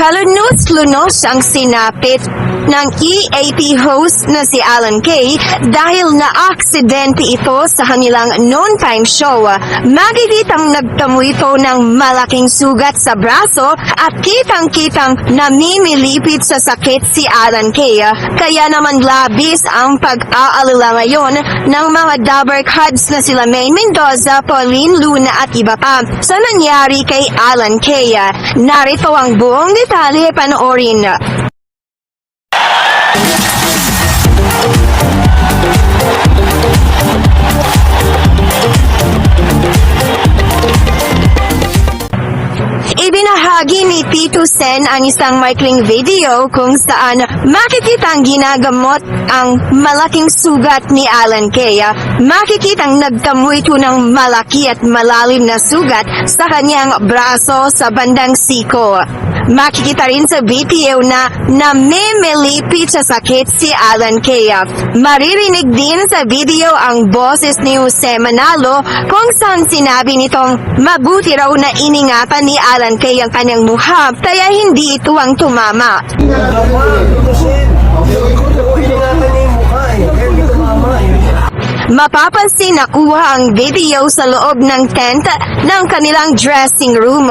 Kalunos-lunos ang sinapit ng EAP host na si Alan Kay dahil na-aksidente ito sa kanilang noontime show. Makikitang nagtamo ito ng malaking sugat sa braso at kitang-kitang namimilipit sa sakit si Alan Kay. Kaya naman labis ang pag-aalala ngayon ng mga Dabarkads na sila May Mendoza, Pauline Luna at iba pa sa nangyari kay Alan Kay. Narito ang buong detalye, panoorin. Ibinahagi ni Tito Sen ang isang maikling video kung saan makikitang ginagamot ang malaking sugat ni Alan Kay. Makikitang nagtamo ito ng malaki at malalim na sugat sa kanyang braso sa bandang siko. Makikita rin sa video na namimilipit sa sakit si Alan Kay. Maririnig din sa video ang boses ni Jose Manalo kung saan sinabi nitong mabuti raw na iningatan ni Alan Kay ang kanyang mukha kaya hindi ito ang tumama. Mapapansin nakuha ang video sa loob ng tent ng kanilang dressing room.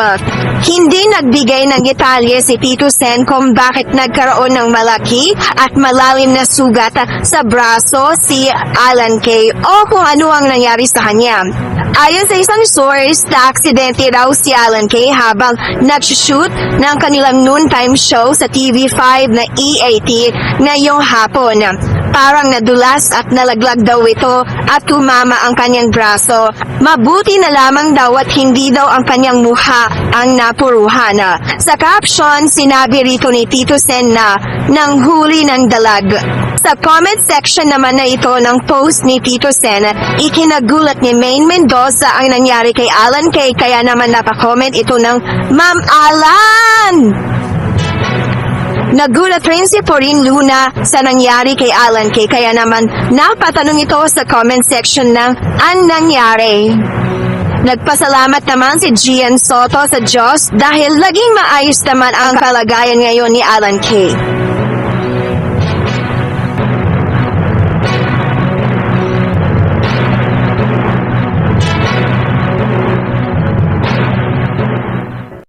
Hindi nagbigay ng detalye si Tito Sen kung bakit nagkaroon ng malaki at malalim na sugat sa braso si Alan Kay o kung ano ang nangyari sa kanya. Ayon sa isang source, na-aksidente raw si Alan Kay habang nag-shoot ng kanilang noontime show sa TV5 na EAT ngayong hapon. Parang nadulas at nalaglag daw ito at tumama ang kanyang braso. Mabuti na lamang daw at hindi daw ang kanyang mukha ang napuruhan. Sa caption, sinabi rito ni Tito Sen na nanghuli ng dalag. Sa comment section naman na ito ng post ni Tito Sen, ikinagulat ni May Mendoza ang nangyari kay Alan Kay kaya naman napakomment ito ng Ma'am Alan! Nagulat rin si Pauline Luna sa nangyari kay Alan Kay kaya naman napatanong ito sa comment section ng ang nangyari. Nagpasalamat naman si Gian Soto sa Diyos dahil laging maayos naman ang kalagayan ngayon ni Alan Kay.